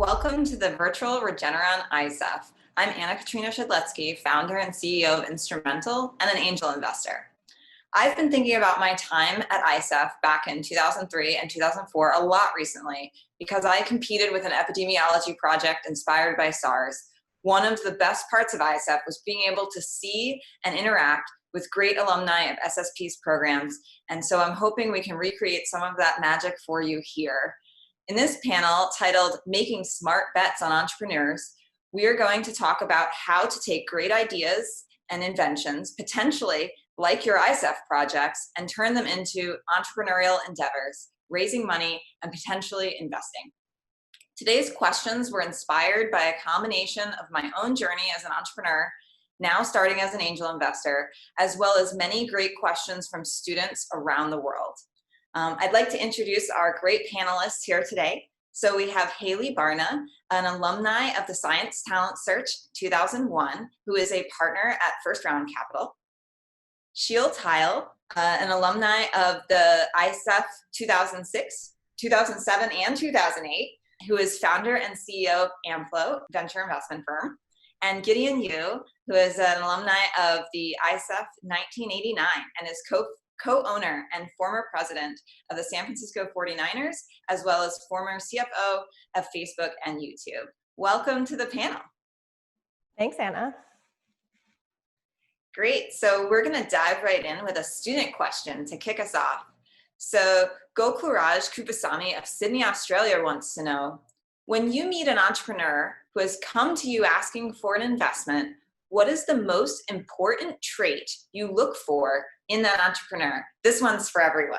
Welcome to the virtual Regeneron ISEF. I'm Anna Katrina Shedletsky, founder and CEO of Instrumental and an angel investor. I've been thinking about my time at ISEF back in 2003 and 2004 a lot recently because I competed with an epidemiology project inspired by SARS. One of the best parts of ISEF was being able to see and interact with great alumni of SSP's programs, and so I'm hoping we can recreate some of that magic for you here. In this panel titled Making Smart Bets on Entrepreneurs, we are going to talk about how to take great ideas and inventions, potentially like your ISEF projects, and turn them into entrepreneurial endeavors, raising money and potentially investing. Today's questions were inspired by a combination of my own journey as an entrepreneur, now starting as an angel investor, as well as many great questions from students around the world. I'd like to introduce our great panelists here today. So we have Haley Barna, an alumni of the Science Talent Search 2001, who is a partner at First Round Capital. Sheil Tile, an alumni of the ISEF 2006, 2007, and 2008, who is founder and CEO of Amplo, venture investment firm. And Gideon Yu, who is an alumni of the ISEF 1989 and is co-owner and former president of the San Francisco 49ers, as well as former CFO of Facebook and YouTube. Welcome to the panel. Thanks, Anna. Great, so we're gonna dive right in with a student question to kick us off. So Goklaraj Kupasamy of Sydney, Australia wants to know, when you meet an entrepreneur who has come to you asking for an investment, what is the most important trait you look for in that entrepreneur? This one's for everyone.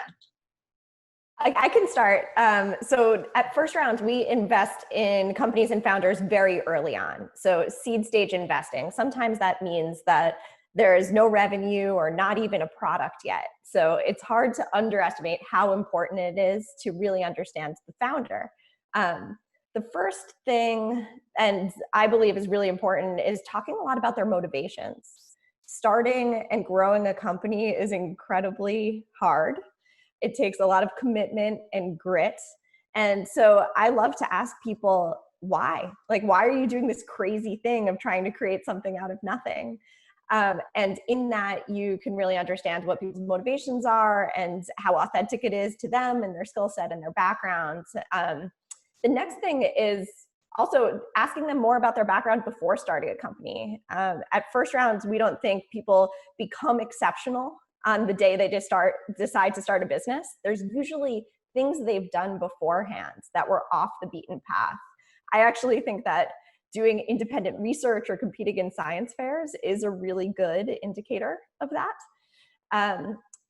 I can start. So at First Round, we invest in companies and founders very early on. So seed stage investing. Sometimes that means that there is no revenue or not even a product yet. So it's hard to underestimate how important it is to really understand the founder. The first thing, and I believe is really important, is talking a lot about their motivations. Starting and growing a company is incredibly hard. It takes a lot of commitment and grit. And so I love to ask people, why? Like, why are you doing this crazy thing of trying to create something out of nothing? And in that, you can really understand what people's motivations are and how authentic it is to them and their skill set and their backgrounds. The next thing is also asking them more about their background before starting a company. At First Round, we don't think people become exceptional on the day they decide to start a business. There's usually things they've done beforehand that were off the beaten path. I actually think that doing independent research or competing in science fairs is a really good indicator of that.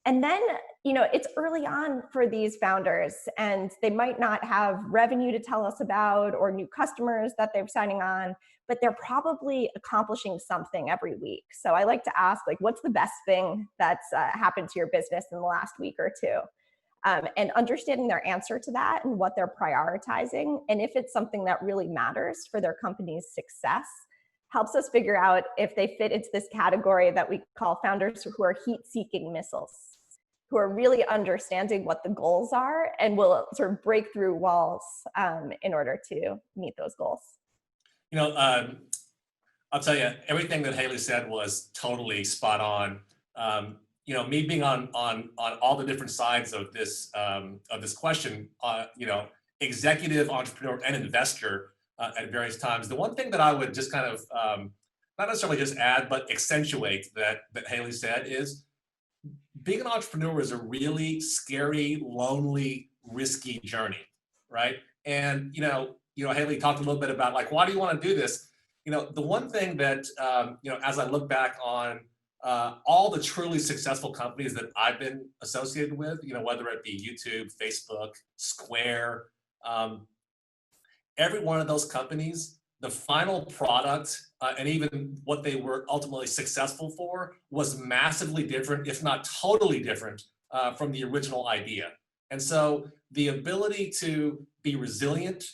And then, it's early on for these founders, and they might not have revenue to tell us about or new customers that they're signing on, but they're probably accomplishing something every week. So I like to ask, what's the best thing that's happened to your business in the last week or two? And understanding their answer to that and what they're prioritizing, and if it's something that really matters for their company's success, helps us figure out if they fit into this category that we call founders who are heat-seeking missiles, who are really understanding what the goals are and will sort of break through walls in order to meet those goals. I'll tell you, everything that Haley said was totally spot on. Me being on all the different sides of this question, executive, entrepreneur, and investor at various times. The one thing that I would just kind of not necessarily just add, but accentuate that Haley said is, being an entrepreneur is a really scary, lonely, risky journey, right? And Haley talked a little bit about why do you want to do this? The one thing that as I look back on all the truly successful companies that I've been associated with, whether it be YouTube, Facebook, Square, every one of those companies, the final product and even what they were ultimately successful for was massively different, if not totally different, from the original idea. And so the ability to be resilient,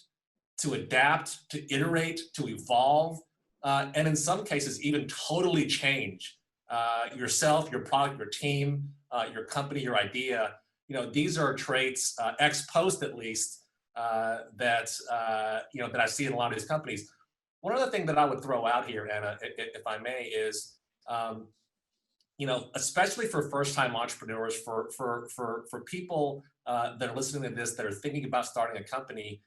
to adapt, to iterate, to evolve, and in some cases even totally change yourself, your product, your team, your company, your idea, these are traits, ex post at least, that I see in a lot of these companies. One other thing that I would throw out here, Anna, if I may, is especially for first-time entrepreneurs, for people that are listening to this that are thinking about starting a company,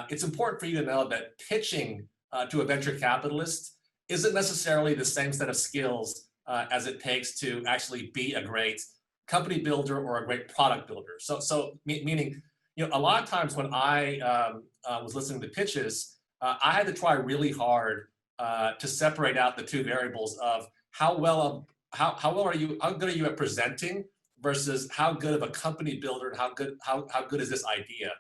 it's important for you to know that pitching to a venture capitalist isn't necessarily the same set of skills as it takes to actually be a great company builder or a great product builder. Meaning, a lot of times when I was listening to pitches, I had to try really hard to separate out the two variables of how good are you at presenting versus how good of a company builder and how good is this idea.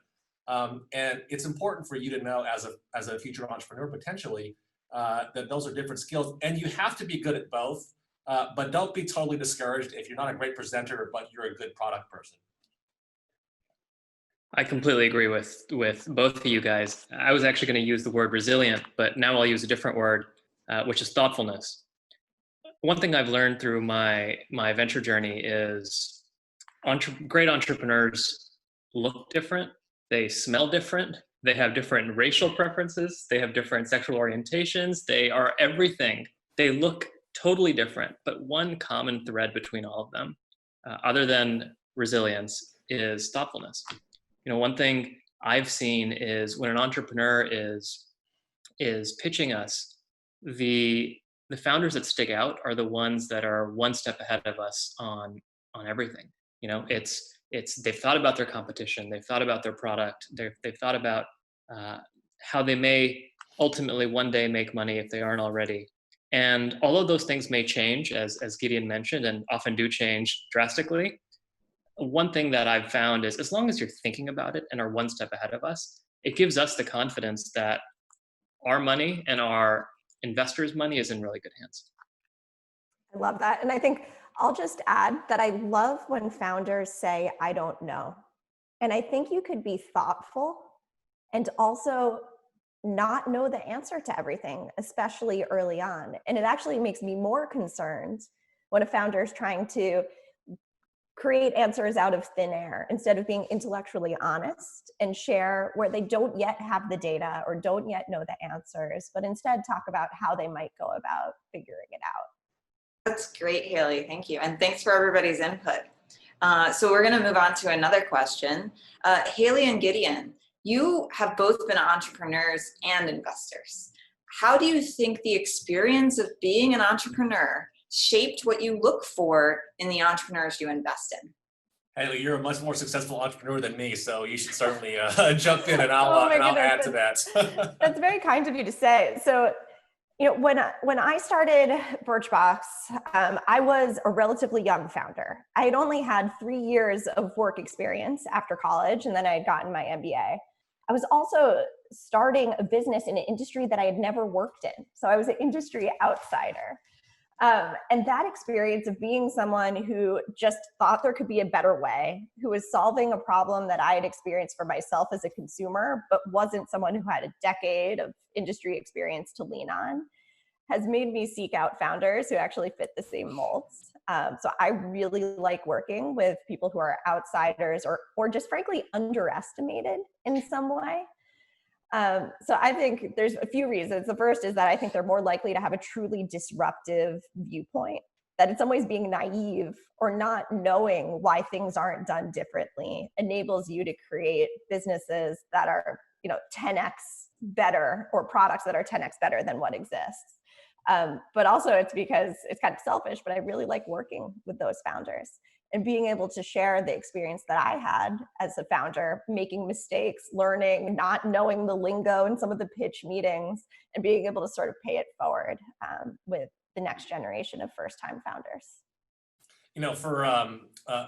And it's important for you to know as a future entrepreneur potentially that those are different skills, and you have to be good at both. But don't be totally discouraged if you're not a great presenter, but you're a good product person. I completely agree with both of you guys. I was actually going to use the word resilient, but now I'll use a different word, which is thoughtfulness. One thing I've learned through my venture journey is great entrepreneurs look different, they smell different, they have different racial preferences, they have different sexual orientations, they are everything. They look totally different, but one common thread between all of them, other than resilience, is thoughtfulness. One thing I've seen is when an entrepreneur is pitching us, the founders that stick out are the ones that are one step ahead of us on everything. It's they've thought about their competition, they've thought about their product, they've thought about how they may ultimately one day make money if they aren't already. And all of those things may change, as Gideon mentioned, and often do change drastically. One thing that I've found is as long as you're thinking about it and are one step ahead of us, it gives us the confidence that our money and our investors' money is in really good hands. I love that. And I think I'll just add that I love when founders say, I don't know. And I think you could be thoughtful and also not know the answer to everything, especially early on. And it actually makes me more concerned when a founder is trying to create answers out of thin air instead of being intellectually honest and share where they don't yet have the data or don't yet know the answers, but instead talk about how they might go about figuring it out. That's great, Haley. Thank you. And thanks for everybody's input. So we're going to move on to another question. Haley and Gideon, you have both been entrepreneurs and investors. How do you think the experience of being an entrepreneur shaped what you look for in the entrepreneurs you invest in? Haley, you're a much more successful entrepreneur than me, so you should certainly jump in, and I'll add to that. That's very kind of you to say. So, when I started Birchbox, I was a relatively young founder. I had only had 3 years of work experience after college, and then I had gotten my MBA. I was also starting a business in an industry that I had never worked in. So I was an industry outsider. And that experience of being someone who just thought there could be a better way, who was solving a problem that I had experienced for myself as a consumer, but wasn't someone who had a decade of industry experience to lean on, has made me seek out founders who actually fit the same molds. So I really like working with people who are outsiders or just frankly underestimated in some way. So I think there's a few reasons. The first is that I think they're more likely to have a truly disruptive viewpoint, that in some ways being naive or not knowing why things aren't done differently enables you to create businesses that are, 10x better, or products that are 10x better than what exists. But also it's because it's kind of selfish, but I really like working with those founders and being able to share the experience that I had as a founder, making mistakes, learning, not knowing the lingo in some of the pitch meetings, and being able to sort of pay it forward with the next generation of first-time founders.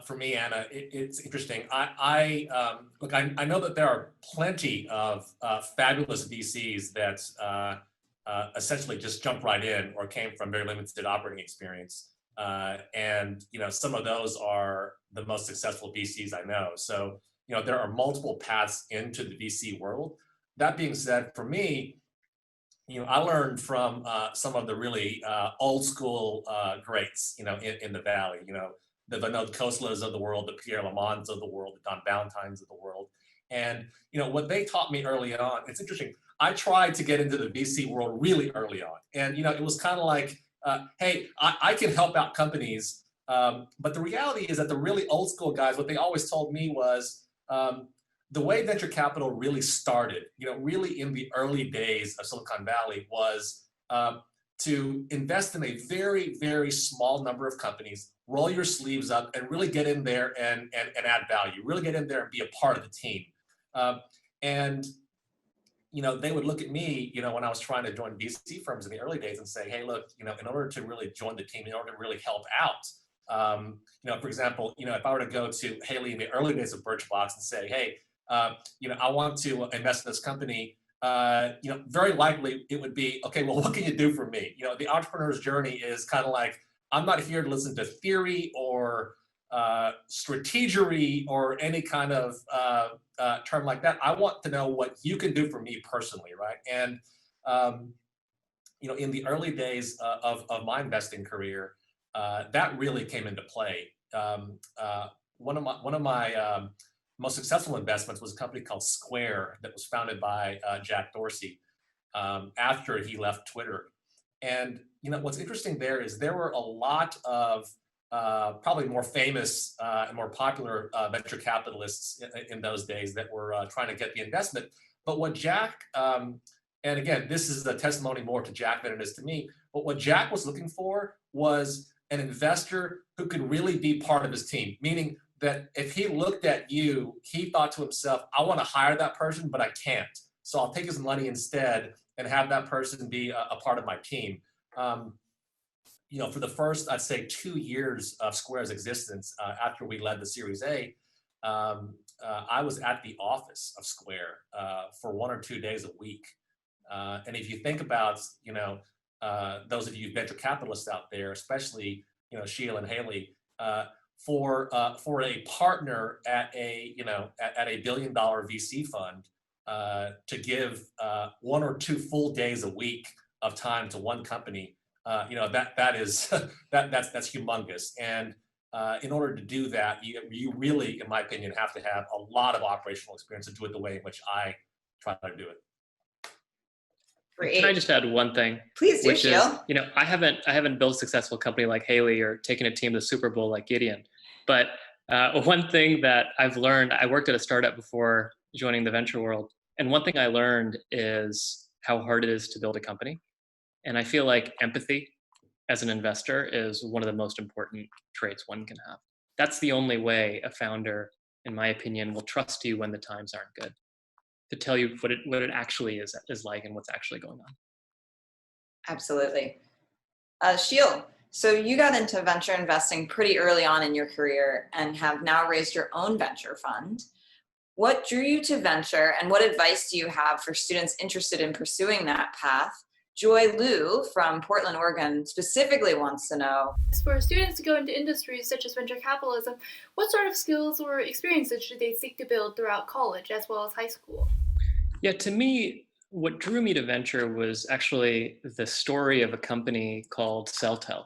For me, Anna, it's interesting. I know that there are plenty of fabulous VCs that essentially just jump right in or came from very limited operating experience. And some of those are the most successful VCs I know. So there are multiple paths into the VC world. That being said, for me, I learned from some of the really old school greats, in the Valley. the Vinod Khoslas of the world, the Pierre Lamonts of the world, the Don Valentines of the world. And what they taught me early on, it's interesting. I tried to get into the VC world really early on. And it was kind of like, hey, I can help out companies. But the reality is that the really old school guys, what they always told me was, the way venture capital really started, really in the early days of Silicon Valley was to invest in a very, very small number of companies, roll your sleeves up and really get in there and add value, really get in there and be a part of the team. And they would look at me, when I was trying to join VC firms in the early days and say, hey, look, in order to really join the team, in order to really help out, for example, if I were to go to Haley in the early days of Birchbox and say, hey, I want to invest in this company, very likely it would be, okay, well, what can you do for me? The entrepreneur's journey is kind of like, I'm not here to listen to theory or strategery or any kind of term like that. I want to know what you can do for me personally, right? And, in the early days of my investing career, that really came into play. One of my most successful investments was a company called Square that was founded by Jack Dorsey after he left Twitter. And what's interesting there is there were a lot of probably more famous and more popular venture capitalists in those days that were trying to get the investment. But what Jack, and again, this is a testimony more to Jack than it is to me, but what Jack was looking for was an investor who could really be part of his team, meaning that if he looked at you, he thought to himself, I want to hire that person, but I can't. So I'll take his money instead and have that person be a part of my team. For the first, I'd say 2 years of Square's existence, after we led the Series A, I was at the office of Square for 1 or 2 days a week. And if you think about, those of you venture capitalists out there, especially, Sheila and Haley, for a partner at a $1 billion VC fund to give 1 or 2 full days a week of time to one company, that's humongous. And in order to do that, you really, in my opinion, have to have a lot of operational experience to do it the way in which I try to do it. Great. Can I just add one thing? Please do, which is, Sheil. I haven't built a successful company like Haley or taken a team to the Super Bowl like Gideon. But one thing that I've learned, I worked at a startup before joining the venture world. And one thing I learned is how hard it is to build a company. And I feel like empathy as an investor is one of the most important traits one can have. That's the only way a founder, in my opinion, will trust you when the times aren't good, to tell you what it actually is like and what's actually going on. Absolutely. Sheil, so you got into venture investing pretty early on in your career and have now raised your own venture fund. What drew you to venture, and what advice do you have for students interested in pursuing that path? Joy Liu from Portland, Oregon specifically wants to know, for students to go into industries such as venture capitalism, what sort of skills or experiences should they seek to build throughout college as well as high school? Yeah, to me, what drew me to venture was actually the story of a company called CellTel.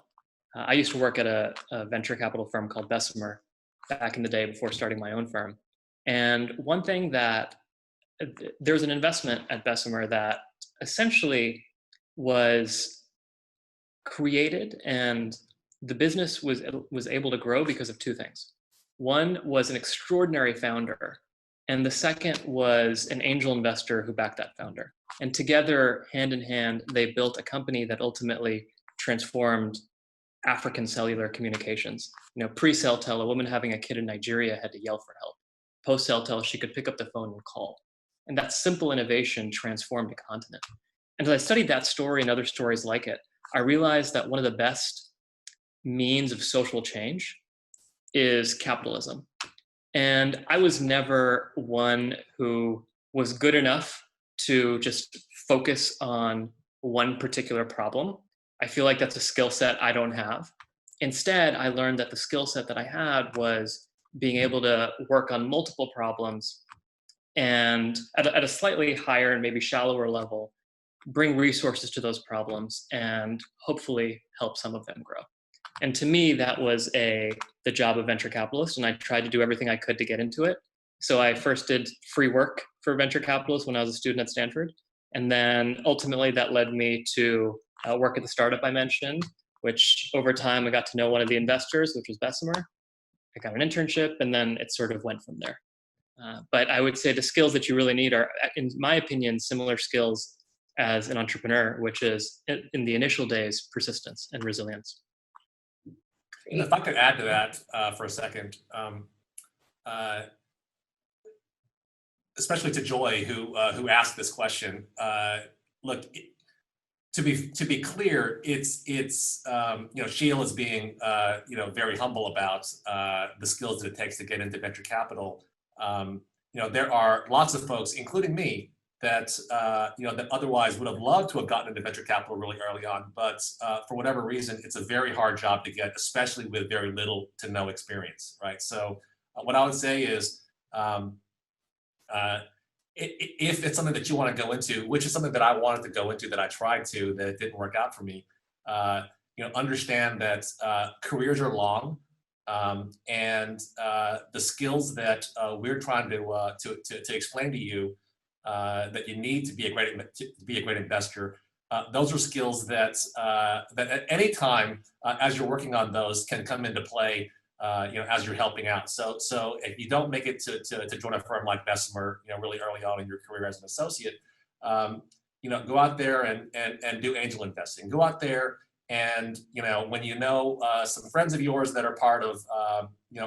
I used to work at a venture capital firm called Bessemer back in the day before starting my own firm. And one thing that, there was an investment at Bessemer that essentially was created, and the business was able to grow because of 2 things. One was an extraordinary founder, and the second was an angel investor who backed that founder. And together, hand in hand, they built a company that ultimately transformed African cellular communications. Pre-CellTel, a woman having a kid in Nigeria had to yell for help. Post-CellTel, she could pick up the phone and call. And that simple innovation transformed a continent. And as I studied that story and other stories like it, I realized that one of the best means of social change is capitalism. And I was never one who was good enough to just focus on one particular problem. I feel like that's a skill set I don't have. Instead, I learned that the skill set that I had was being able to work on multiple problems and at a slightly higher and maybe shallower level, bring resources to those problems and hopefully help some of them grow. And to me, that was the job of venture capitalist, and I tried to do everything I could to get into it. So I first did free work for venture capitalists when I was a student at Stanford. And then ultimately that led me to work at the startup I mentioned, which over time I got to know one of the investors, which was Bessemer. I got an internship, and then it sort of went from there. But I would say the skills that you really need are, in my opinion, similar skills as an entrepreneur, which is in the initial days, persistence and resilience. And if I could add to that for a second, especially to Joy, who asked this question. Look, to be clear, it's Sheila is being very humble about the skills that it takes to get into venture capital. There are lots of folks, including me, that that otherwise would have loved to have gotten into venture capital really early on, but for whatever reason, it's a very hard job to get, especially with very little to no experience, right? So what I would say is, if it's something that you want to go into, which is something that I wanted to go into, that I tried to, that it didn't work out for me, understand that careers are long, and the skills that we're trying to explain to you that you need to be a great investor. Those are skills that at any time as you're working on those can come into play. As you're helping out. So if you don't make it to join a firm like Bessemer, really early on in your career as an associate, go out there and do angel investing. Go out there and when some friends of yours that are part of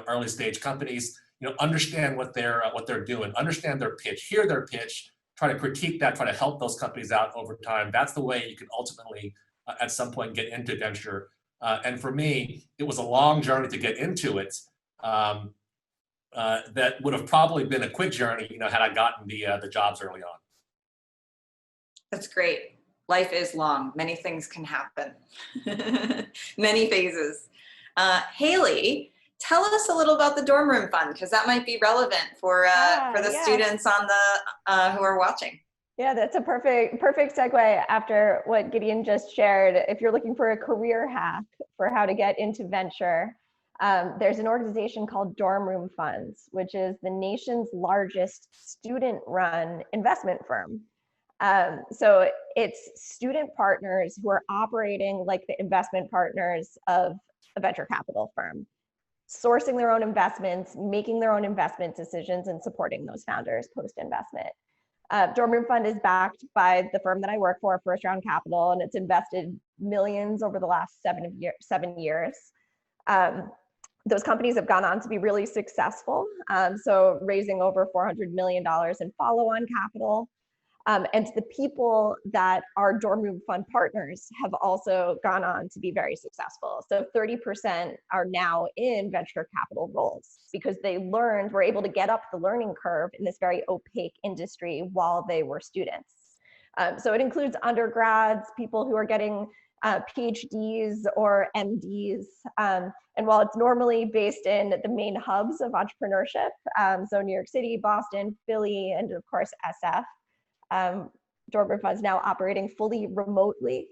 early stage companies, understand what they're doing, understand their pitch, hear their pitch, try to critique that, try to help those companies out over time. That's the way you can ultimately at some point get into venture. And for me, it was a long journey to get into it. That would have probably been a quick journey, had I gotten the jobs early on. That's great. Life is long. Many things can happen. Many phases. Haley, tell us a little about the dorm room fund, because that might be relevant for the students on the who are watching. Yeah, that's a perfect segue after what Gideon just shared. If you're looking for a career hack for how to get into venture, there's an organization called Dorm Room Funds, which is the nation's largest student-run investment firm. So it's student partners who are operating like the investment partners of a venture capital firm, sourcing their own investments, making their own investment decisions, and supporting those founders post-investment. Dorm Room Fund is backed by the firm that I work for, First Round Capital, and it's invested millions over the last 7 years. Those companies have gone on to be really successful, so raising over $400 million in follow-on capital. And the people that are Dorm Room Fund partners have also gone on to be very successful. So 30% are now in venture capital roles because they were able to get up the learning curve in this very opaque industry while they were students. So it includes undergrads, people who are getting PhDs or MDs. And while it's normally based in the main hubs of entrepreneurship, so New York City, Boston, Philly, and of course, SF, Dorm Room Fund is now operating fully remotely.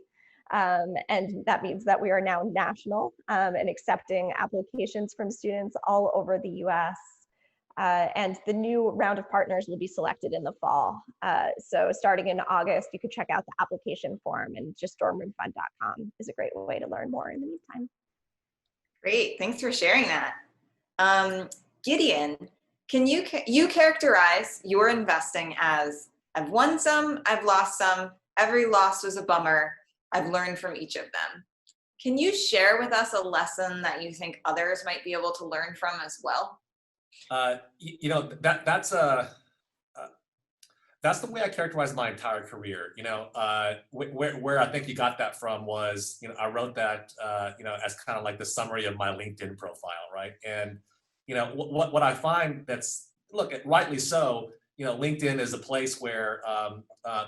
And that means that we are now national and accepting applications from students all over the US. And the new round of partners will be selected in the fall. So starting in August, you could check out the application form, and just dormroomfund.com is a great way to learn more in the meantime. Great, thanks for sharing that. Gideon, can you characterize your investing as, I've won some, I've lost some, every loss was a bummer, I've learned from each of them. Can you share with us a lesson that you think others might be able to learn from as well? That's the way I characterize my entire career. Where I think you got that from was, I wrote that, as kind of like the summary of my LinkedIn profile, right? And, what I find rightly so, LinkedIn is a place where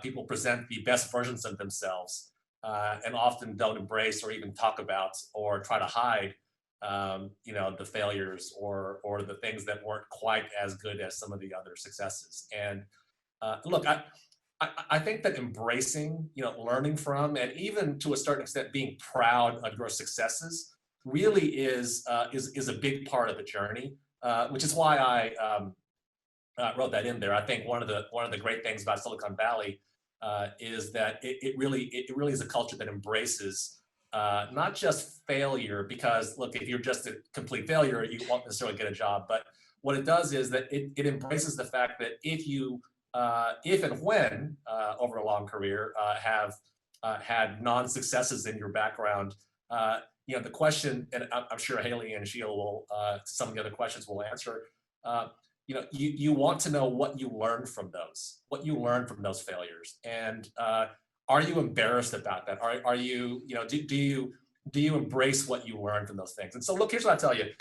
people present the best versions of themselves and often don't embrace or even talk about or try to hide the failures or the things that weren't quite as good as some of the other successes. And I think that embracing, learning from, and even to a certain extent being proud of your successes, really is a big part of the journey, which is why I wrote that in there. I think one of the great things about Silicon Valley is that it really is a culture that embraces not just failure, because look, if you're just a complete failure, you won't necessarily get a job. But what it does is that it embraces the fact that if and when over a long career have had non-successes in your background, the question, and I'm sure Haley and Sheila will, some of the other questions will answer. You want to know what you learned from those failures, and are you embarrassed about that? Are you, do you embrace what you learned from those things? And so look, here's what I tell you.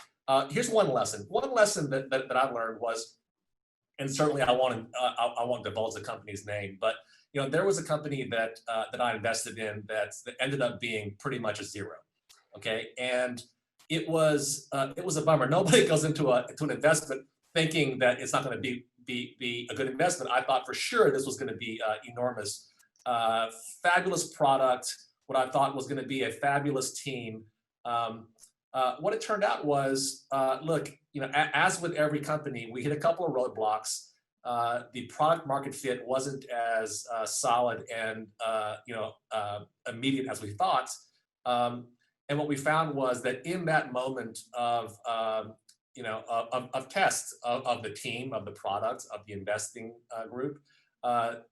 Here's one lesson. One lesson that I learned was, and certainly I won't divulge the company's name, but there was a company that I invested in that ended up being pretty much a zero. Okay, and it was a bummer. Nobody goes into an investment thinking that it's not going to be a good investment. I thought for sure this was going to be enormous, fabulous product. What I thought was going to be a fabulous team. What it turned out was, look, as with every company, we hit a couple of roadblocks. The product market fit wasn't as solid and immediate as we thought. And what we found was that in that moment of tests of the team, of the product, of the investing group, the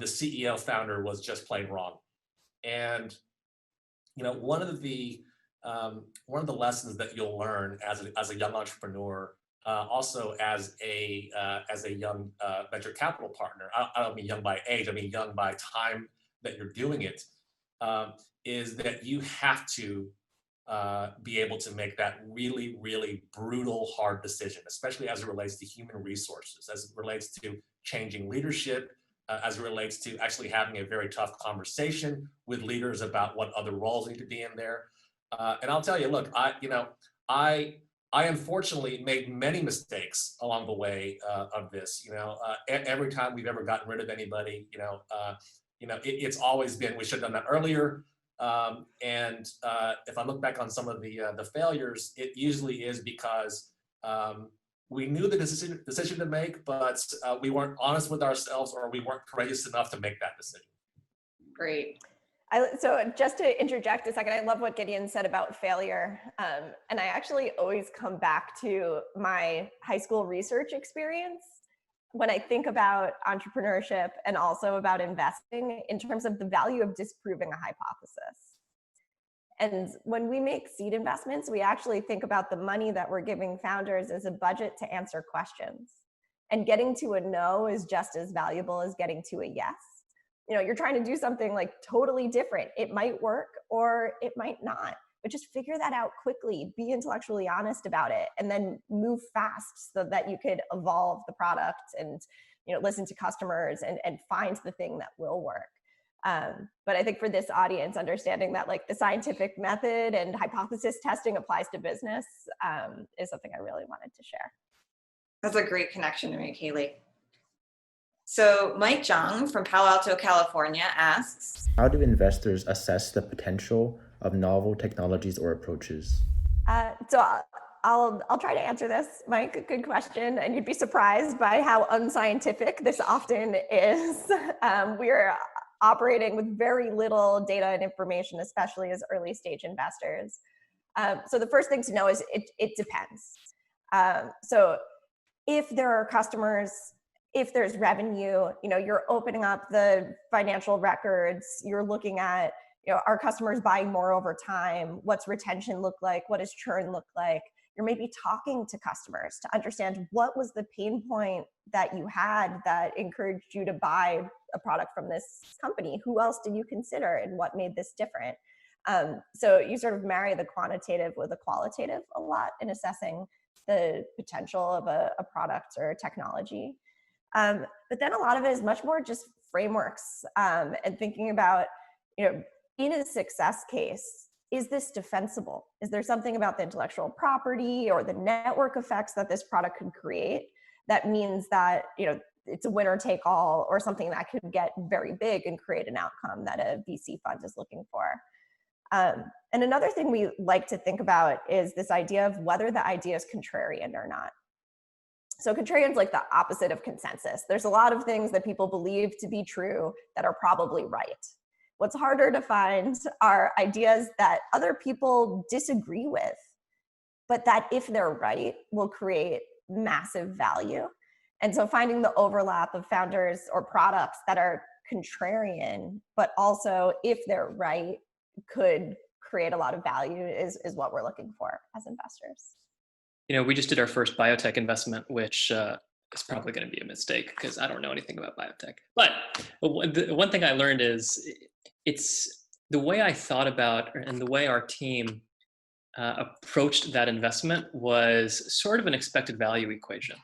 CEO founder was just plain wrong. And one of the lessons that you'll learn as a young entrepreneur, also as a young venture capital partner, I don't mean young by age, I mean young by time that you're doing it, is that you have to be able to make that really, really brutal, hard decision, especially as it relates to human resources, as it relates to changing leadership, as it relates to actually having a very tough conversation with leaders about what other roles need to be in there. And I'll tell you, look, I unfortunately made many mistakes along the way of this. Every time we've ever gotten rid of anybody, it's always been, we should have done that earlier. And if I look back on some of the failures, it usually is because we knew the decision to make, but we weren't honest with ourselves, or we weren't courageous enough to make that decision. Great. So just to interject a second, I love what Gideon said about failure. And I actually always come back to my high school research experience when I think about entrepreneurship and also about investing in terms of the value of disproving a hypothesis. And when we make seed investments, we actually think about the money that we're giving founders as a budget to answer questions. And getting to a no is just as valuable as getting to a yes. You're trying to do something like totally different. It might work or it might not, but just figure that out quickly, be intellectually honest about it, and then move fast so that you could evolve the product and, listen to customers and find the thing that will work. But I think for this audience, understanding that like the scientific method and hypothesis testing applies to business is something I really wanted to share. That's a great connection to make, Haley. So Mike Zhang from Palo Alto, California asks, how do investors assess the potential of novel technologies or approaches? So I'll try to answer this, Mike. Good question. And you'd be surprised by how unscientific this often is. We're operating with very little data and information, especially as early stage investors. So the first thing to know is it depends. So if there are customers, if there's revenue, you're opening up the financial records, you're looking at, are customers buying more over time? What's retention look like? What does churn look like? You're maybe talking to customers to understand what was the pain point that you had that encouraged you to buy a product from this company? Who else did you consider and what made this different? So you sort of marry the quantitative with the qualitative a lot in assessing the potential of a product or a technology. But then a lot of it is much more just frameworks and thinking about, in a success case, is this defensible? Is there something about the intellectual property or the network effects that this product could create that means that, it's a winner take all, or something that could get very big and create an outcome that a VC fund is looking for? And another thing we like to think about is this idea of whether the idea is contrarian or not. So contrarian is like the opposite of consensus. There's a lot of things that people believe to be true that are probably right. What's harder to find are ideas that other people disagree with, but that if they're right, will create massive value. And so finding the overlap of founders or products that are contrarian, but also if they're right, could create a lot of value is what we're looking for as investors. You know, we just did our first biotech investment, which is probably going to be a mistake because I don't know anything about biotech. But the one thing I learned is it's the way I thought about and the way our team approached that investment was sort of an expected value equation,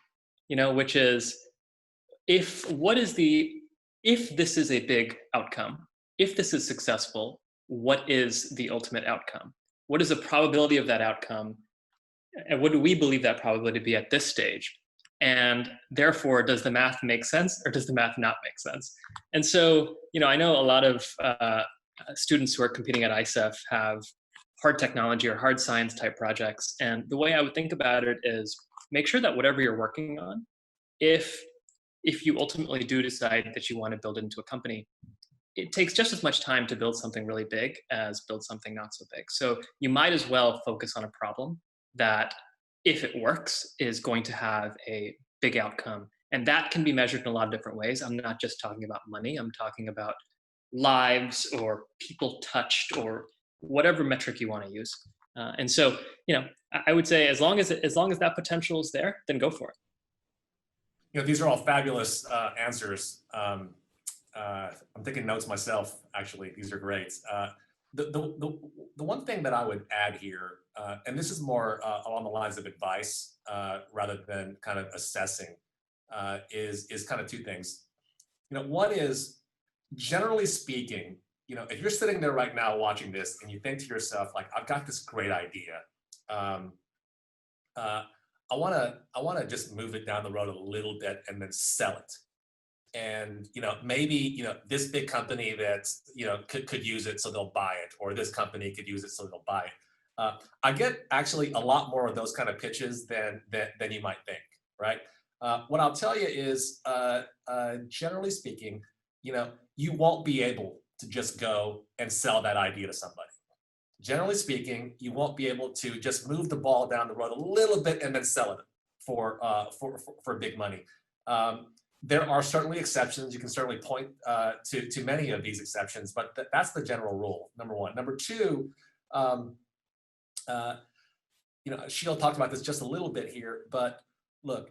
you know, which is if this is a big outcome, if this is successful, what is the ultimate outcome? What is the probability of that outcome? And what do we believe that probability to be at this stage? And therefore, does the math make sense or does the math not make sense? And so, you know, I know a lot of students who are competing at ISEF have hard technology or hard science type projects. And the way I would think about it is make sure that whatever you're working on, if you ultimately do decide that you want to build it into a company, it takes just as much time to build something really big as build something not so big. So you might as well focus on a problem that, if it works, is going to have a big outcome. And that can be measured in a lot of different ways. I'm not just talking about money. I'm talking about lives or people touched or whatever metric you want to use. And so, you know, I would say as long as that potential is there, then go for it. You know, these are all fabulous answers. I'm taking notes myself, actually. These are great. The one thing that I would add here, and this is more along the lines of advice rather than kind of assessing, is kind of two things. You know, one is, generally speaking, you know, if you're sitting there right now watching this and you think to yourself, like, I've got this great idea. I want to just move it down the road a little bit and then sell it. And, you know, maybe, you know, this big company that, you know, could use it, so they'll buy it, or this company could use it, so they'll buy it. I get actually a lot more of those kind of pitches than you might think, right? What I'll tell you is, generally speaking, you know, you won't be able to just go and sell that idea to somebody. Generally speaking, you won't be able to just move the ball down the road a little bit and then sell it for big money. There are certainly exceptions. You can certainly point to many of these exceptions, but that's the general rule, number one. Number two, you know, Sheil talked about this just a little bit here, but look,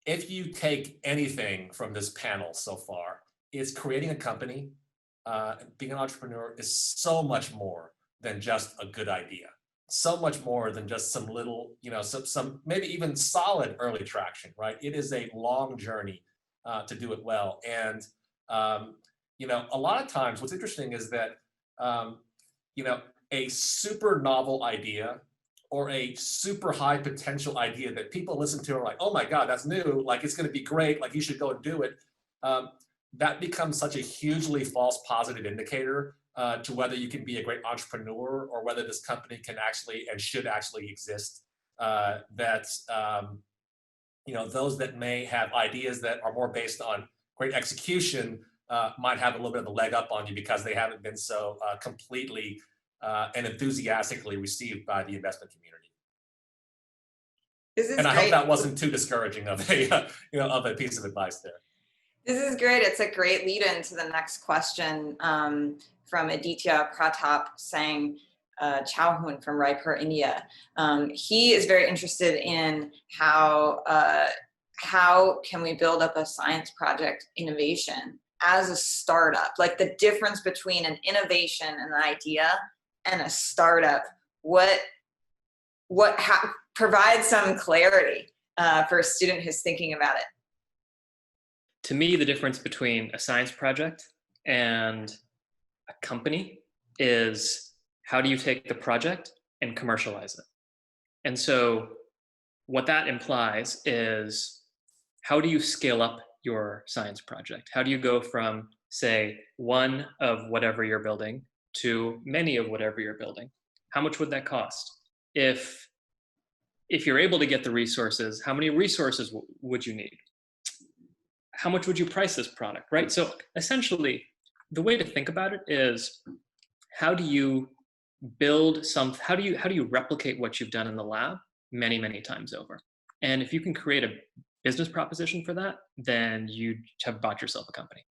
if you take anything from this panel so far, it's creating a company, being an entrepreneur is so much more than just a good idea. So much more than just some little, you know, some maybe even solid early traction, right? It is a long journey to do it well. And, you know, a lot of times what's interesting is that, you know, a super novel idea or a super high potential idea that people listen to are like, oh my God, that's new. Like, it's going to be great. Like, you should go and do it. That becomes such a hugely false positive indicator to whether you can be a great entrepreneur or whether this company can actually and should actually exist. That you know, those that may have ideas that are more based on great execution might have a little bit of a leg up on you because they haven't been so completely and enthusiastically received by the investment community. This is and I great. hope that wasn't too discouraging of a you know, of a piece of advice there. This is great. It's a great lead into the next question from Aditya Pratap saying, Chauhun from Raipur, India. He is very interested in how can we build up a science project innovation as a startup, like the difference between an innovation and an idea and a startup. Provide some clarity for a student who's thinking about it. To me, the difference between a science project and a company is how do you take the project and commercialize it? And so what that implies is how do you scale up your science project? How do you go from, say, one of whatever you're building to many of whatever you're building. How much would that cost? If you're able to get the resources, how many resources would you need? How much would you price this product, right? So essentially, the way to think about it is, how do you how do you replicate what you've done in the lab many, many times over? And if you can create a business proposition for that, then you have bought yourself a company.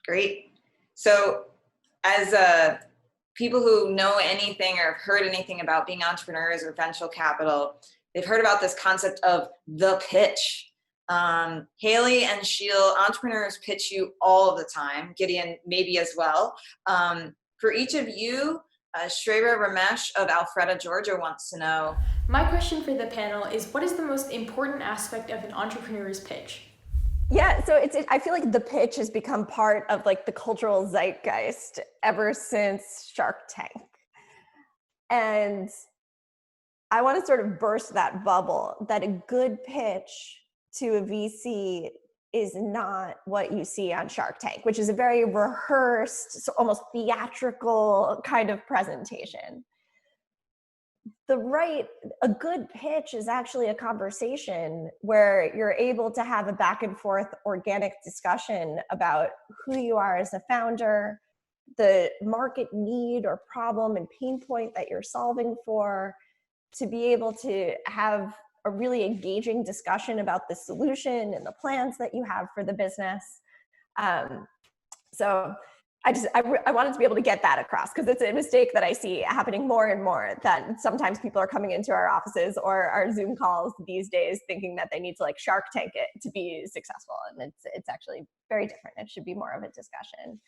Great. So as people who know anything or have heard anything about being entrepreneurs or venture capital, they've heard about this concept of the pitch. Haley and Sheil, entrepreneurs pitch you all of the time. Gideon, maybe as well. For each of you, Shreya Ramesh of Alpharetta, Georgia wants to know. My question for the panel is, what is the most important aspect of an entrepreneur's pitch? Yeah, so I feel like the pitch has become part of like the cultural zeitgeist ever since Shark Tank. And I want to sort of burst that bubble that a good pitch to a VC is not what you see on Shark Tank, which is a very rehearsed, so almost theatrical kind of presentation. A good pitch is actually a conversation where you're able to have a back and forth organic discussion about who you are as a founder, the market need or problem and pain point that you're solving for, to be able to have a really engaging discussion about the solution and the plans that you have for the business. So I wanted to be able to get that across, because it's a mistake that I see happening more and more, that sometimes people are coming into our offices or our Zoom calls these days thinking that they need to like Shark Tank it to be successful. And it's actually very different. It should be more of a discussion.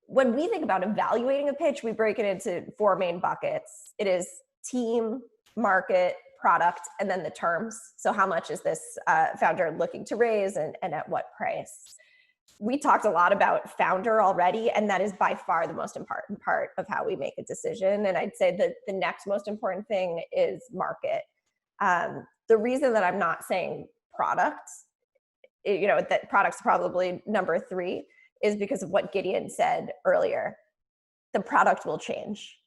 When we think about evaluating a pitch, we break it into 4 main buckets. It is team, market, product, and then the terms. So how much is this founder looking to raise, and at what price? We talked a lot about founder already, and that is by far the most important part of how we make a decision. And I'd say that the next most important thing is market. The reason that I'm not saying product, that product's probably number 3, is because of what Gideon said earlier. The product will change.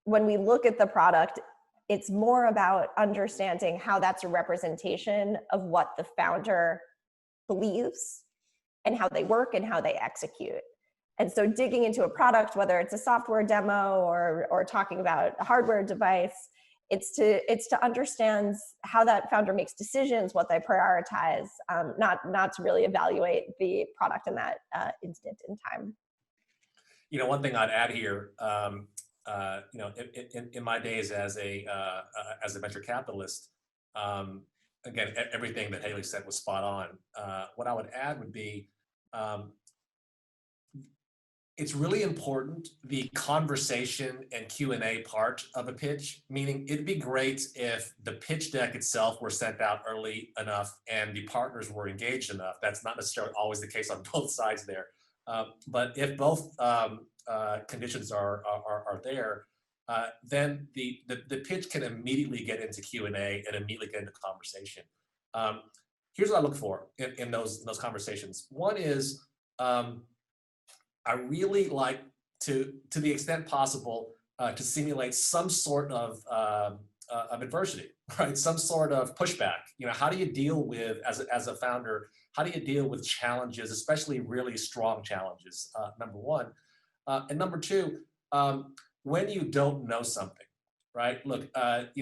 When we look at the product, it's more about understanding how that's a representation of what the founder believes and how they work and how they execute. And so digging into a product, whether it's a software demo or talking about a hardware device, it's to understand how that founder makes decisions, what they prioritize, not to really evaluate the product in that instant in time. One thing I'd add here, in my days as a venture capitalist, again, everything that Haley said was spot on. What I would add would be, it's really important, the conversation and Q&A part of a pitch, meaning it'd be great if the pitch deck itself were sent out early enough and the partners were engaged enough. That's not necessarily always the case on both sides there. But if both conditions are there, then the pitch can immediately get into Q&A and immediately get into conversation. Here's what I look for in those conversations. One is, I really like to the extent possible, to simulate some sort of adversity, right? Some sort of pushback. How do you deal with, as a founder, how do you deal with challenges, especially really strong challenges, number one. And number two, when you don't know something, right? Look,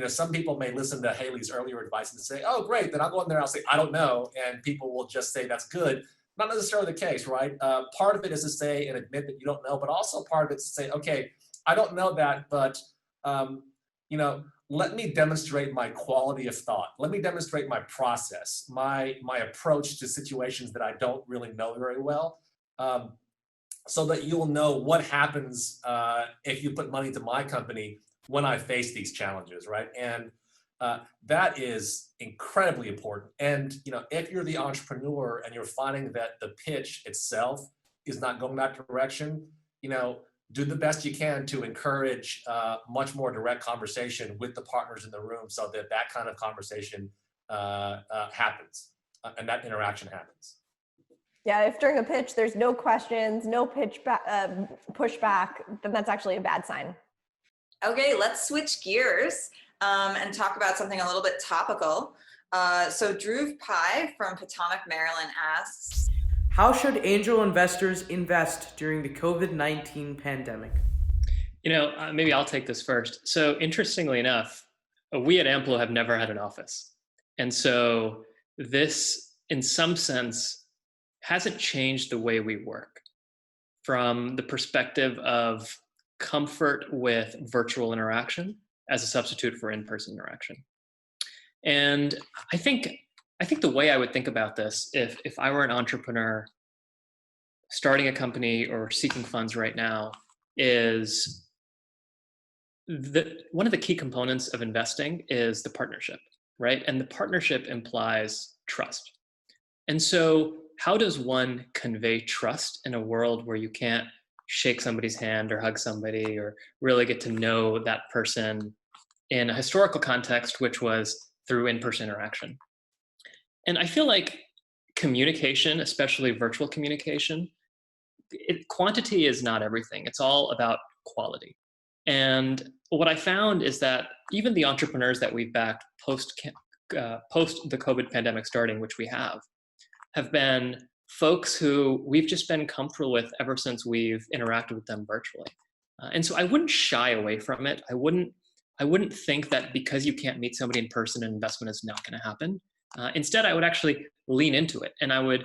some people may listen to Haley's earlier advice and say, oh, great, then I'll go in there and I'll say, I don't know. And people will just say, that's good. Not necessarily the case, right? Part of it is to say and admit that you don't know, but also part of it is to say, okay, I don't know that, but let me demonstrate my quality of thought. Let me demonstrate my process, my approach to situations that I don't really know very well, so that you'll know what happens if you put money into my company when I face these challenges, right? And that is incredibly important. And if you're the entrepreneur and you're finding that the pitch itself is not going that direction, do the best you can to encourage much more direct conversation with the partners in the room, so that kind of conversation happens and that interaction happens. Yeah, if during a pitch there's no questions, no pushback, then that's actually a bad sign. Okay, let's switch gears and talk about something a little bit topical. So Dhruv Pai from Potomac, Maryland asks, how should angel investors invest during the COVID-19 pandemic? Maybe I'll take this first. So interestingly enough, we at Amplo have never had an office. And so this, in some sense, hasn't changed the way we work from the perspective of comfort with virtual interaction as a substitute for in-person interaction. And I think the way I would think about this, if I were an entrepreneur starting a company or seeking funds right now, is one of the key components of investing is the partnership, right? And the partnership implies trust. And so how does one convey trust in a world where you can't shake somebody's hand or hug somebody or really get to know that person in a historical context, which was through in-person interaction? And I feel like communication, especially virtual communication, quantity is not everything. It's all about quality. And what I found is that even the entrepreneurs that we've backed post the COVID pandemic starting, which we have been folks who we've just been comfortable with ever since we've interacted with them virtually. And so I wouldn't shy away from it. I wouldn't think that because you can't meet somebody in person, an investment is not going to happen. Instead, I would actually lean into it, and I would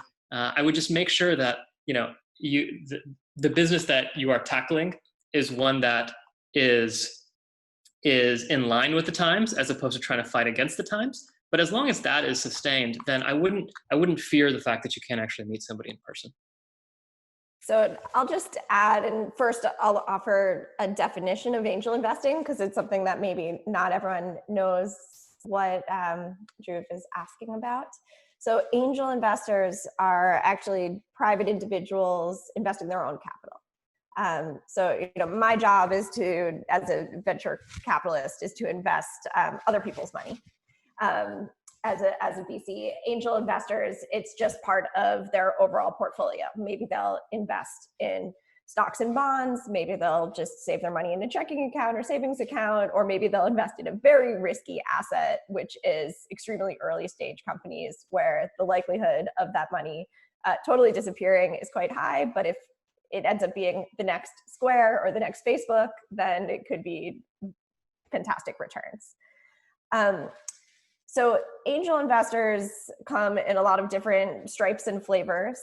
just make sure that the business that you are tackling is one that is in line with the times, as opposed to trying to fight against the times. But as long as that is sustained, then I wouldn't fear the fact that you can't actually meet somebody in person. So I'll just add, and first I'll offer a definition of angel investing, because it's something that maybe not everyone knows what Dhruv is asking about. So angel investors are actually private individuals investing their own capital. So my job is to, as a venture capitalist, is to invest other people's money. As a VC, angel investors, it's just part of their overall portfolio. Maybe they'll invest in stocks and bonds, maybe they'll just save their money in a checking account or savings account, or maybe they'll invest in a very risky asset, which is extremely early stage companies where the likelihood of that money totally disappearing is quite high. But if it ends up being the next Square or the next Facebook, then it could be fantastic returns. So angel investors come in a lot of different stripes and flavors.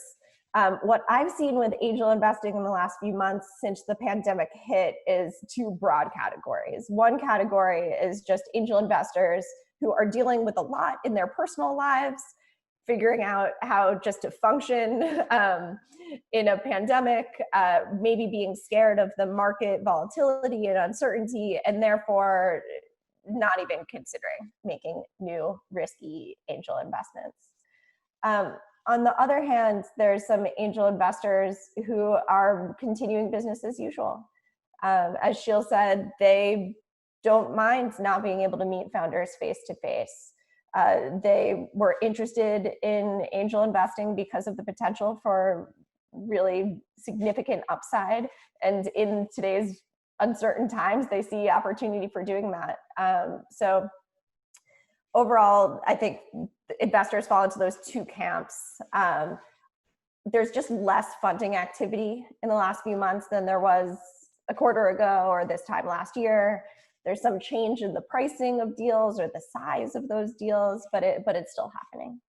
What I've seen with angel investing in the last few months since the pandemic hit is two broad categories. One category is just angel investors who are dealing with a lot in their personal lives, figuring out how just to function in a pandemic, maybe being scared of the market volatility and uncertainty, and therefore not even considering making new risky angel investments. On the other hand, there's some angel investors who are continuing business as usual. As Sheil said, they don't mind not being able to meet founders face to face. They were interested in angel investing because of the potential for really significant upside. And in today's uncertain times, they see opportunity for doing that. So overall, I think investors fall into those two camps. There's just less funding activity in the last few months than there was a quarter ago or this time last year. There's some change in the pricing of deals or the size of those deals, but it's still happening.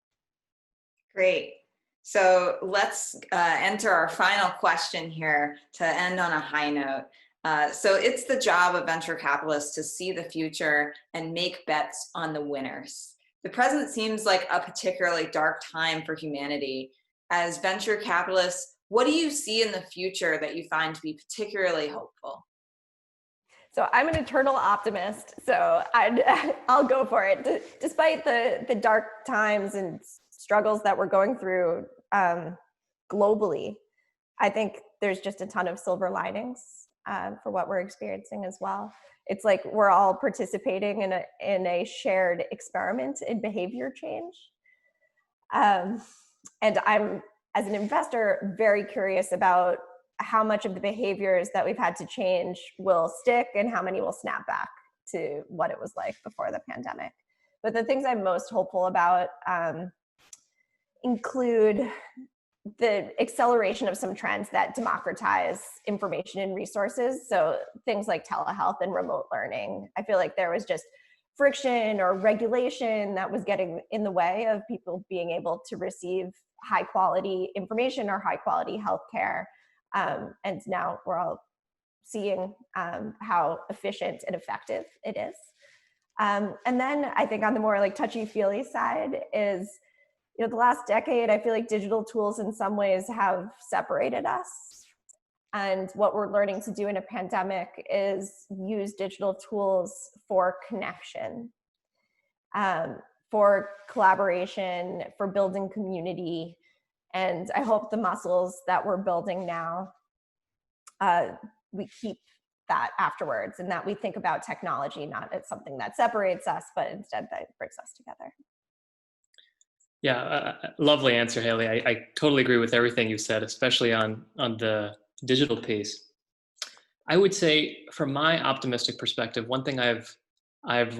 Great. So let's enter our final question here to end on a high note. So it's the job of venture capitalists to see the future and make bets on the winners. The present seems like a particularly dark time for humanity. As venture capitalists, what do you see in the future that you find to be particularly hopeful? So I'm an eternal optimist, so I'll go for it. Despite the dark times and struggles that we're going through globally, I think there's just a ton of silver linings for what we're experiencing as well. It's like we're all participating in a shared experiment in behavior change. And as an investor, very curious about how much of the behaviors that we've had to change will stick and how many will snap back to what it was like before the pandemic. But the things I'm most hopeful about include the acceleration of some trends that democratize information and resources. So things like telehealth and remote learning. I feel like there was just friction or regulation that was getting in the way of people being able to receive high quality information or high quality healthcare. And now we're all seeing how efficient and effective it is. And then I think on the more like touchy-feely side is, the last decade, I feel like digital tools in some ways have separated us. And what we're learning to do in a pandemic is use digital tools for connection, for collaboration, for building community. And I hope the muscles that we're building now, we keep that afterwards, and that we think about technology not as something that separates us, but instead that brings us together. Yeah, lovely answer, Haley. I totally agree with everything you said, especially on the digital piece. I would say, from my optimistic perspective, one thing I've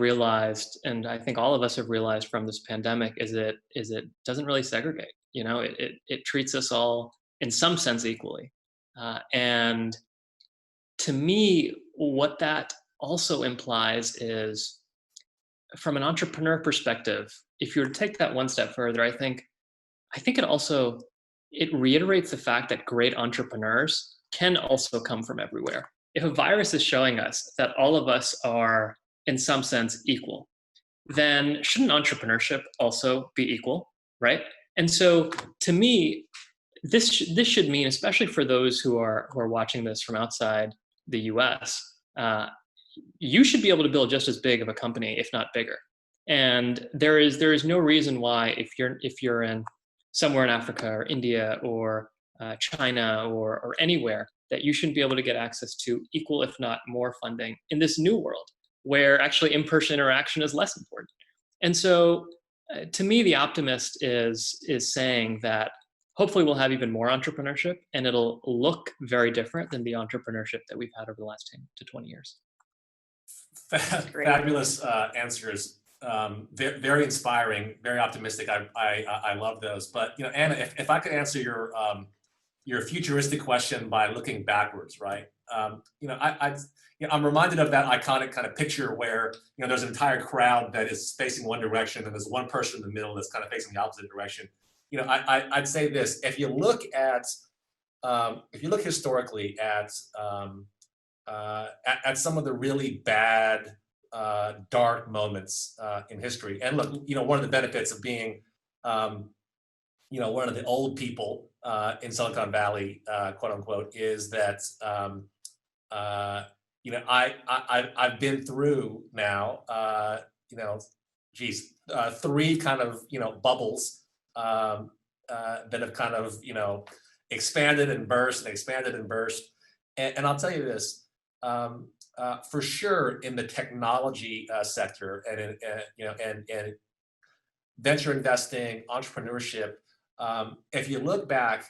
realized, and I think all of us have realized from this pandemic, is it doesn't really segregate. It treats us all in some sense equally, and to me, what that also implies is, from an entrepreneur perspective, if you were to take that one step further, I think it reiterates the fact that great entrepreneurs can also come from everywhere. If a virus is showing us that all of us are in some sense equal, then shouldn't entrepreneurship also be equal, right? And so to me, this should mean, especially for those who are watching this from outside the US, you should be able to build just as big of a company, if not bigger. And there is no reason why, if you're in somewhere in Africa or India or China or anywhere, that you shouldn't be able to get access to equal, if not more, funding in this new world where actually in-person interaction is less important. And so, to me, the optimist is saying that hopefully we'll have even more entrepreneurship, and it'll look very different than the entrepreneurship that we've had over the last 10 to 20 years. Fabulous answers. Very inspiring, very optimistic. I love those. But Anna, if I could answer your futuristic question by looking backwards, right? I'm reminded of that iconic kind of picture where there's an entire crowd that is facing one direction, and there's one person in the middle that's kind of facing the opposite direction. I'd say this: if you look historically at some of the really bad, dark moments in history. And look, one of the benefits of being, one of the old people in Silicon Valley, quote unquote, is that, I've been through now, three kind of, bubbles that have kind of, expanded and burst and expanded and burst. And I'll tell you this. For sure, in the technology sector and and venture investing, entrepreneurship, if you look back,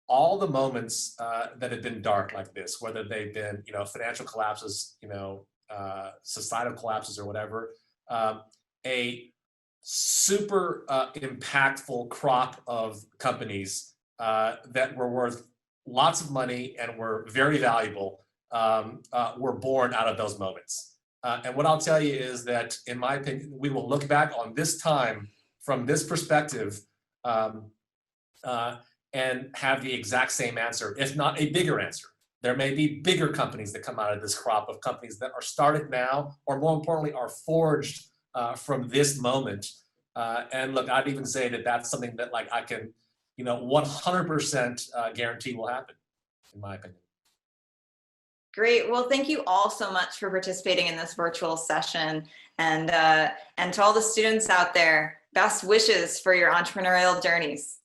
all the moments that have been dark like this, whether they've been financial collapses, societal collapses or whatever, a super impactful crop of companies that were worth lots of money and were very valuable were born out of those moments. And what I'll tell you is that, in my opinion, we will look back on this time from this perspective and have the exact same answer, if not a bigger answer. There may be bigger companies that come out of this crop of companies that are started now, or more importantly, are forged from this moment. And look, I'd even say that that's something that I can, 100% guarantee will happen, in my opinion. Great. Well, thank you all so much for participating in this virtual session. And to all the students out there, best wishes for your entrepreneurial journeys.